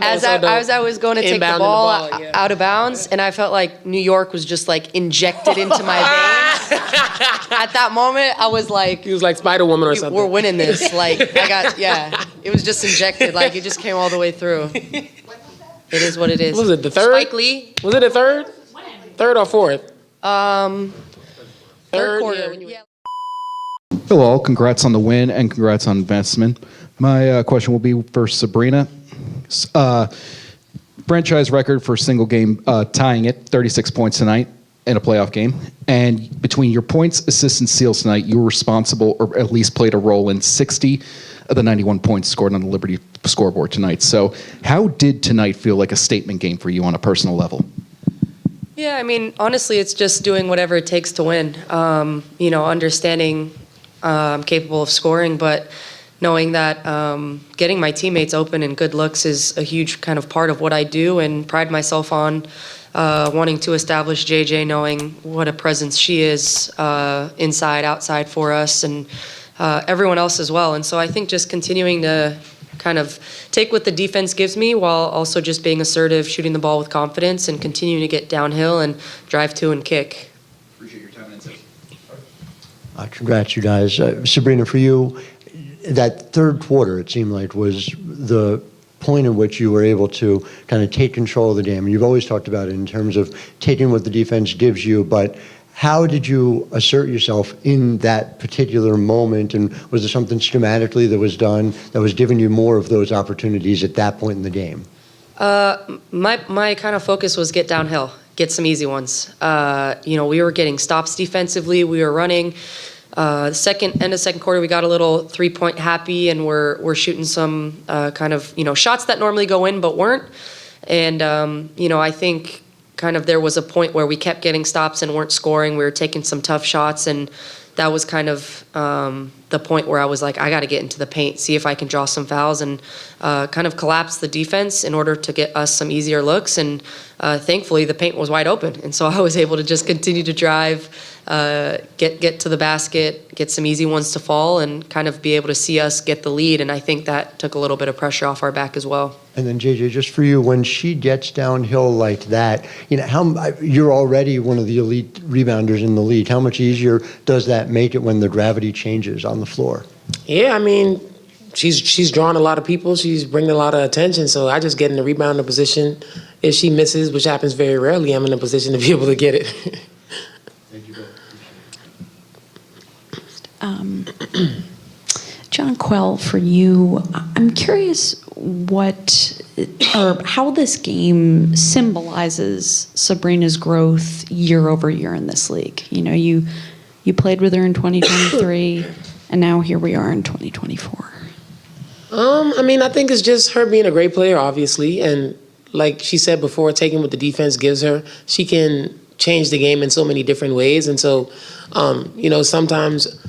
As I was going to take the ball, out of bounds, yeah. and I felt like New York was just like injected into my veins. At that moment, I was like, he was like Spider-Woman or something. We're winning this. Like it was just injected. Like it just came all the way through. It is what it is. Was it the third? Spike Lee. Was it a third? Third or fourth? Third quarter. Yeah. Hello, all. Congrats on the win and congrats on investment. My question will be for Sabrina. Franchise record for a single game, tying it, 36 points tonight in a playoff game. And between your points, assists, and steals tonight, you were responsible or at least played a role in 60 of the 91 points scored on the Liberty scoreboard tonight. So how did tonight feel like a statement game for you on a personal level? Yeah, I mean, honestly, it's just doing whatever it takes to win. Understanding I'm capable of scoring, but knowing that getting my teammates open and good looks is a huge kind of part of what I do and pride myself on wanting to establish JJ, knowing what a presence she is inside, outside for us, and everyone else as well. And so I think just continuing to kind of take what the defense gives me while also just being assertive, shooting the ball with confidence, and continuing to get downhill and drive to and kick. Appreciate your time and insight. Congrats, you guys. Sabrina, for you, that third quarter, it seemed like, was the point in which you were able to kind of take control of the game. And you've always talked about it in terms of taking what the defense gives you, but how did you assert yourself in that particular moment? And was there something schematically that was done that was giving you more of those opportunities at that point in the game? My kind of focus was get downhill, get some easy ones. We were getting stops defensively. We were running. End of second quarter, we got a little 3-point happy, and we're shooting some kind of shots that normally go in but weren't. And I think kind of there was a point where we kept getting stops and weren't scoring. We were taking some tough shots, and that was kind of the point where I was like, I got to get into the paint, see if I can draw some fouls, and kind of collapse the defense in order to get us some easier looks. And thankfully, the paint was wide open, and so I was able to just continue to drive, get to the basket, get some easy ones to fall, and kind of be able to see us get the lead. And I think that took a little bit of pressure off our back as well. And then JJ, just for you, when she gets downhill like that, you're already one of the elite rebounders in the league. How much easier does that make it when the gravity changes on the floor? Yeah, I mean, she's drawing a lot of people. She's bringing a lot of attention. So I just get in the rebounder position. If she misses, which happens very rarely, I'm in a position to be able to get it. Thank you both. Jonquel, for you, I'm curious how this game symbolizes Sabrina's growth year over year in this league. You played with her in 2023, and now here we are in 2024. I think it's just her being a great player, obviously, and like she said before, taking what the defense gives her, she can change the game in so many different ways. And so, sometimes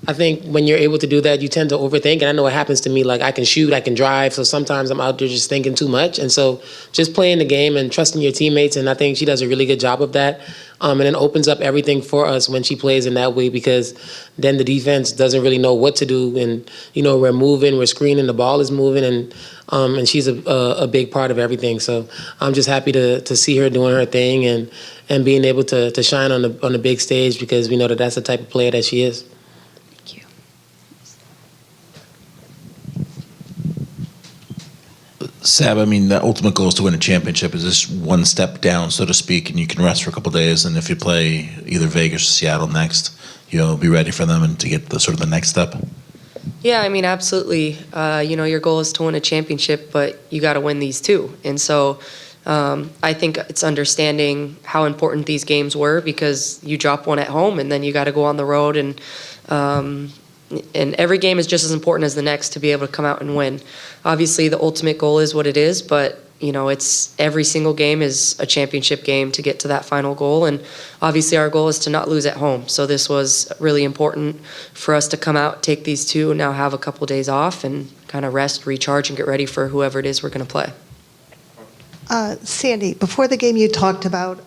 I think when you're able to do that, you tend to overthink. And I know it happens to me. Like, I can shoot, I can drive. So sometimes I'm out there just thinking too much. And so just playing the game and trusting your teammates. And I think she does a really good job of that. And it opens up everything for us when she plays in that way, because then the defense doesn't really know what to do. And, we're moving, we're screening, the ball is moving. And she's a big part of everything. So I'm just happy to see her doing her thing and being able to shine on the big stage, because we know that that's the type of player that she is. Thank you. Sab, the ultimate goal is to win a championship. Is this one step down, so to speak, and you can rest for a couple of days, and if you play either Vegas or Seattle next, you'll be ready for them and to get the next step? Yeah, absolutely. Your goal is to win a championship, but you got to win these too. And so I think it's understanding how important these games were, because you drop one at home and then you got to go on the road, and every game is just as important as the next to be able to come out and win. Obviously, the ultimate goal is what it is, but it's every single game is a championship game to get to that final goal. And obviously our goal is to not lose at home. So this was really important for us to come out, take these two, and now have a couple days off and kind of rest, recharge, and get ready for whoever it is we're going to play. Sandy, before the game you talked about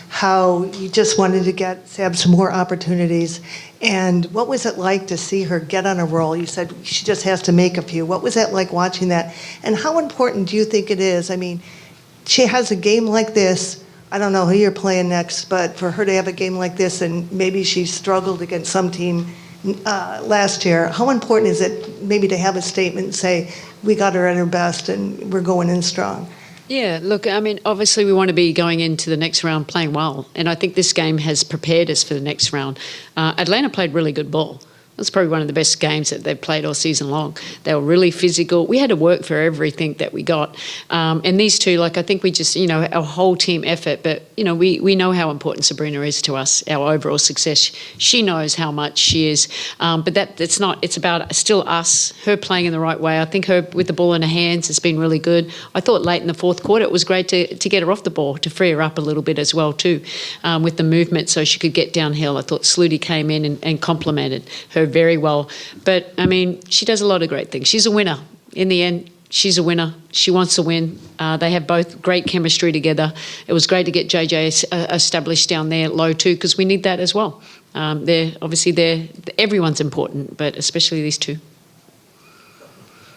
how you just wanted to get Sab some more opportunities. And what was it like to see her get on a roll? You said she just has to make a few. What was that like watching that? And how important do you think it is? I mean, she has a game like this. I don't know who you're playing next, but for her to have a game like this, and maybe she struggled against some team last year, how important is it maybe to have a statement and say, we got her at her best and we're going in strong? Yeah, look, I mean, obviously we want to be going into the next round playing well, and I think this game has prepared us for the next round. Atlanta played really good ball. That's probably one of the best games that they've played all season long. They were really physical. We had to work for everything that we got. And these two, like, I think we just, our whole team effort, but, we know how important Sabrina is to us, our overall success. She knows how much she is. But it's not, it's about still us, her playing in the right way. I think her with the ball in her hands has been really good. I thought late in the fourth quarter it was great to get her off the ball, to free her up a little bit as well too, with the movement so she could get downhill. I thought Sluty came in and complemented her very well. But, I mean, she does a lot of great things. She's a winner. In the end, she's a winner. She wants to win. They have both great chemistry together. It was great to get JJ established down there low too, because we need that as well. Everyone's important, but especially these two.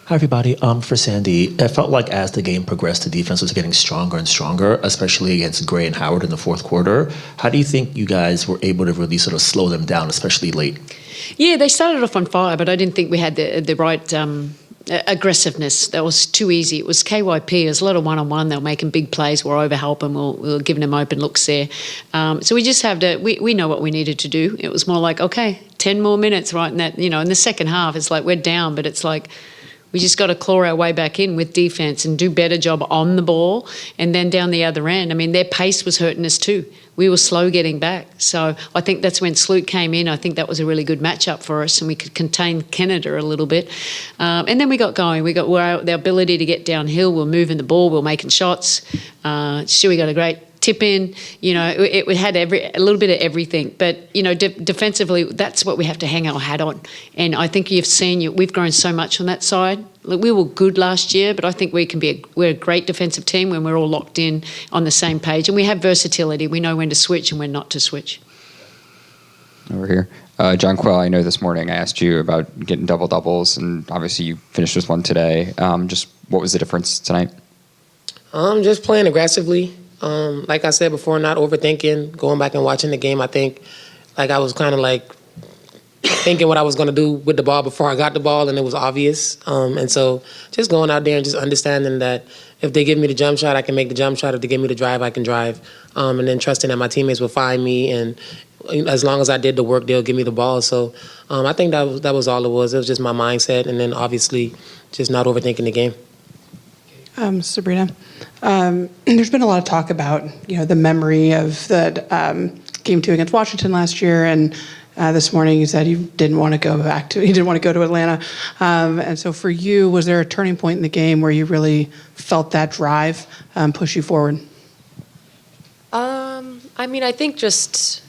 Hi, everybody. For Sandy, it felt like as the game progressed, the defense was getting stronger and stronger, especially against Gray and Howard in the fourth quarter. How do you think you guys were able to really sort of slow them down, especially late? Yeah, they started off on fire, but I didn't think we had the right aggressiveness. That was too easy. It was KYP. It was a lot of one-on-one. They were making big plays. We're overhelping. We were giving them open looks there. So we just have to, we know what we needed to do. It was more like, okay, 10 more minutes, right? And that, in the second half, it's like we're down, but it's like, we just got to claw our way back in with defense and do better job on the ball. And then down the other end, I mean, their pace was hurting us too. We were slow getting back. So I think that's when Sloot came in. I think that was a really good matchup for us, and we could contain Canada a little bit. And then we got going. We got the ability to get downhill. We're moving the ball. We're making shots. Stewie got a great tip in. It had a little bit of everything. But, defensively, that's what we have to hang our hat on. And I think you've seen, we've grown so much on that side. Look, we were good last year, but I think we're a great defensive team when we're all locked in on the same page. And we have versatility. We know when to switch and when not to switch. Over here. Jonquel, I know this morning I asked you about getting double-doubles, and obviously you finished with one today. Just what was the difference tonight? Just playing aggressively. Like I said before, not overthinking, going back and watching the game. I think I was kind of thinking what I was going to do with the ball before I got the ball, and it was obvious. And so just going out there and just understanding that if they give me the jump shot, I can make the jump shot. If they give me the drive, I can drive. And then trusting that my teammates will find me, and as long as I did the work, they'll give me the ball. So I think that was all it was. It was just my mindset, and then obviously just not overthinking the game. Sabrina, there's been a lot of talk about the memory of the game 2 against Washington last year, and this morning you said you didn't want to go to Atlanta, and so for you, was there a turning point in the game where you really felt that drive push you forward? I mean, I think just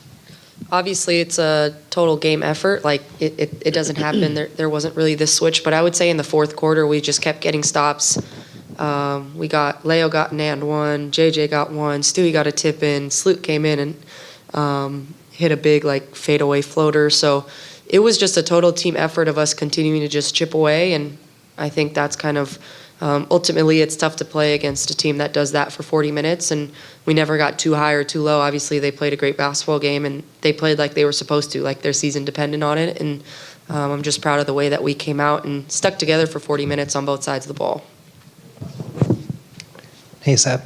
obviously it's a total game effort. It doesn't happen. There wasn't really this switch, but I would say in the fourth quarter we just kept getting stops. Leo got an and one, JJ got one, Stewie got a tip in, Sloot came in and hit a big fadeaway floater. So it was just a total team effort of us continuing to just chip away, and I think that's kind of ultimately it's tough to play against a team that does that for 40 minutes, and we never got too high or too low. Obviously they played a great basketball game and they played like they were supposed to, like their season depended on it, and I'm just proud of the way that we came out and stuck together for 40 minutes on both sides of the ball. Hey, Seb.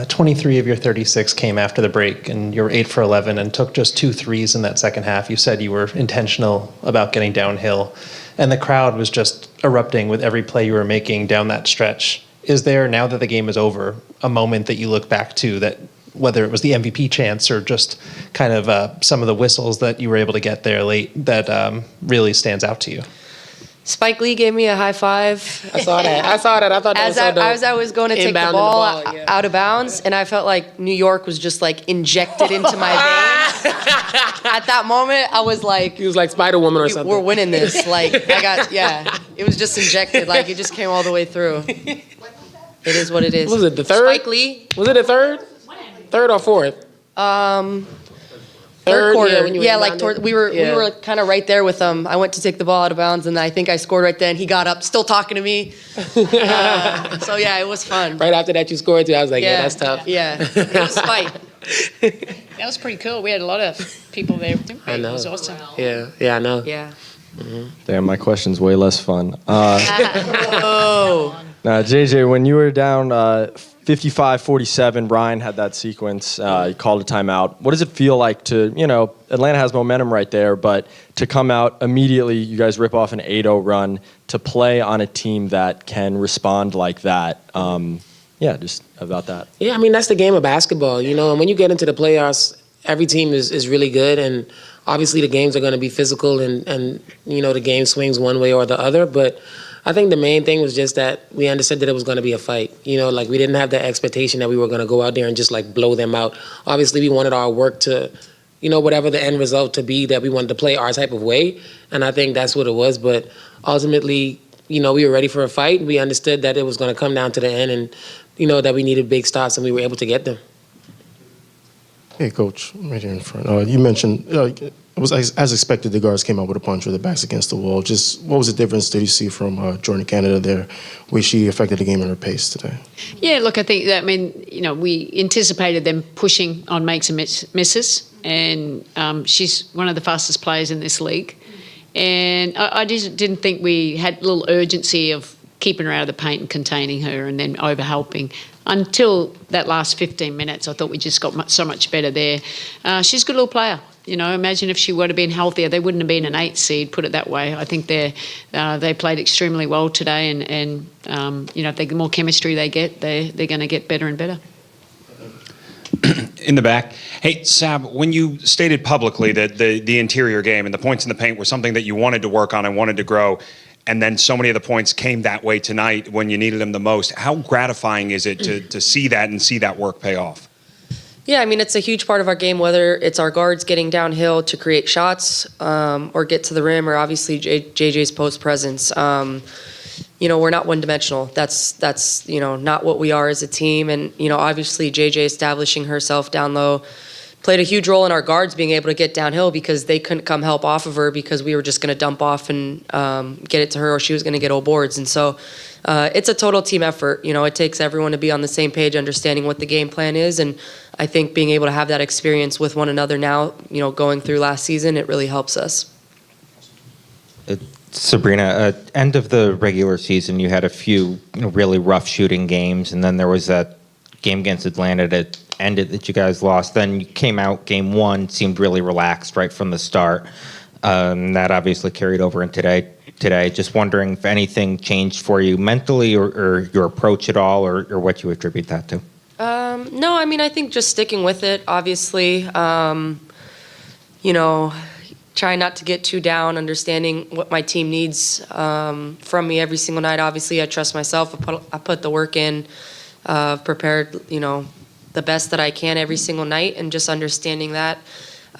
23 of your 36 came after the break, and you were 8 for 11 and took just 2 threes in that second half. You said you were intentional about getting downhill, and the crowd was just erupting with every play you were making down that stretch. Is there, now that the game is over, a moment that you look back to that, whether it was the MVP chance or just kind of some of the whistles that you were able to get there late, that really stands out to you? Spike Lee gave me a high five. I saw that. I thought that was so dope. As I was going to take the ball out of bounds, and I felt like New York was just injected into my veins. At that moment, I was like, he was like Spider-Woman or something. We're winning this. It was just injected. It just came all the way through. It is what it is. Was it the third? Spike Lee. Was it the third? Third or fourth? Third quarter. yeah, when you were like down we were kind of right there with him. I went to take the ball out of bounds, and I think I scored right then. He got up, still talking to me. So yeah, it was fun. Right after that, you scored too. I was like, yeah, that's tough. Yeah, it was fight. That was pretty cool. We had a lot of people there. Didn't we? I know. It was awesome. Yeah, I know. Yeah. Damn, my question's way less fun. Oh. Now, JJ, when you were down 55-47, Brian had that sequence. You called a timeout. What does it feel like to, Atlanta has momentum right there, but to come out immediately, you guys rip off an 8-0 run, to play on a team that can respond like that? Just about that. Yeah, I mean, that's the game of basketball, and when you get into the playoffs, every team is really good, and obviously the games are going to be physical, and the game swings one way or the other, but I think the main thing was just that we understood that it was going to be a fight. We didn't have the expectation that we were going to go out there and just blow them out. Obviously, we wanted our work to, whatever the end result to be, that we wanted to play our type of way, and I think that's what it was, but ultimately, we were ready for a fight. We understood that it was going to come down to the end, and that we needed big stops, and we were able to get them. Hey, Coach, right here in front. You mentioned it was as expected. The guards came out with a punch with their backs against the wall. Just what was the difference did you see from Jordan Canada there, where she affected the game in her pace today? Yeah, look, I think that, we anticipated them pushing on makes and misses, and she's one of the fastest players in this league. And I just didn't think we had a little urgency of keeping her out of the paint and containing her and then overhelping. Until that last 15 minutes, I thought we just got so much better there. She's a good little player. Imagine if she would have been healthier, they wouldn't have been an 8 seed, put it that way. I think they played extremely well today, and the more chemistry they get, they're going to get better and better. In the back. Hey, Sab, when you stated publicly that the interior game and the points in the paint were something that you wanted to work on and wanted to grow, and then so many of the points came that way tonight when you needed them the most, how gratifying is it to see that and see that work pay off? Yeah, it's a huge part of our game, whether it's our guards getting downhill to create shots or get to the rim, or obviously JJ's post presence. We're not one-dimensional. That's not what we are as a team. And, obviously JJ establishing herself down low played a huge role in our guards being able to get downhill, because they couldn't come help off of her because we were just going to dump off and get it to her, or she was going to get old boards. And so it's a total team effort. It takes everyone to be on the same page, understanding what the game plan is. And I think being able to have that experience with one another now, going through last season, it really helps us. Sabrina, end of the regular season, you had a few really rough shooting games, and then there was that game against Atlanta that ended that you guys lost. Then you came out game one, seemed really relaxed right from the start. That obviously carried over in today. Just wondering if anything changed for you mentally or your approach at all, or what you attribute that to. No, I think just sticking with it, obviously. Trying not to get too down, understanding what my team needs from me every single night. Obviously, I trust myself. I put the work in, prepared, the best that I can every single night, and just understanding that.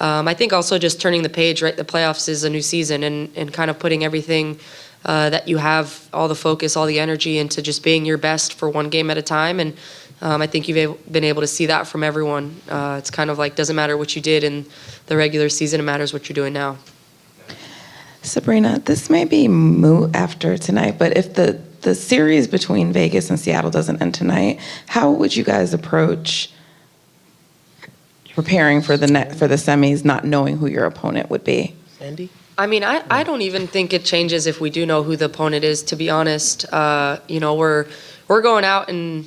I think also just turning the page, right? The playoffs is a new season, and kind of putting everything that you have, all the focus, all the energy into just being your best for one game at a time. And I think you've been able to see that from everyone. It's kind of like, doesn't matter what you did in the regular season, it matters what you're doing now. Sabrina, this may be moot after tonight, but if the series between Vegas and Seattle doesn't end tonight, how would you guys approach preparing for the semis, not knowing who your opponent would be? Sandy? I don't even think it changes if we do know who the opponent is, to be honest. We're going out, and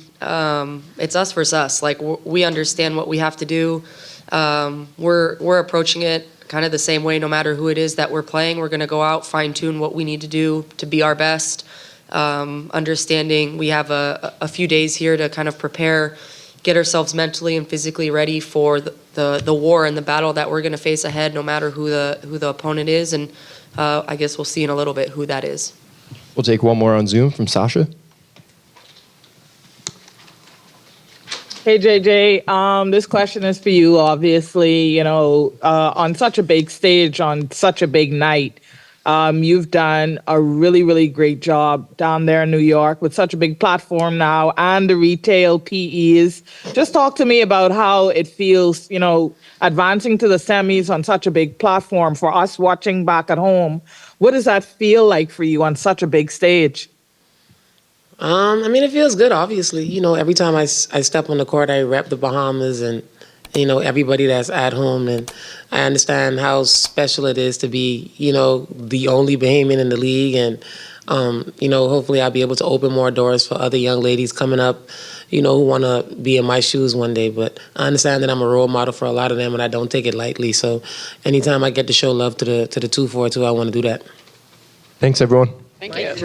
it's us versus us. We understand what we have to do. We're approaching it kind of the same way, no matter who it is that we're playing. We're going to go out, fine-tune what we need to do to be our best. Understanding we have a few days here to kind of prepare, get ourselves mentally and physically ready for the war and the battle that we're going to face ahead, no matter who the opponent is. And I guess we'll see in a little bit who that is. We'll take one more on Zoom from Sasha. Hey, JJ, this question is for you, obviously, on such a big stage, on such a big night. You've done a really, really great job down there in New York with such a big platform now and the retail PEs. Just talk to me about how it feels, advancing to the semis on such a big platform for us watching back at home. What does that feel like for you on such a big stage? It feels good, obviously. Every time I step on the court, I rep the Bahamas and, everybody that's at home. And I understand how special it is to be, the only Bahamian in the league. And, hopefully I'll be able to open more doors for other young ladies coming up, who want to be in my shoes one day. But I understand that I'm a role model for a lot of them, and I don't take it lightly. So anytime I get to show love to the 242, I want to do that. Thanks, everyone. Thank you.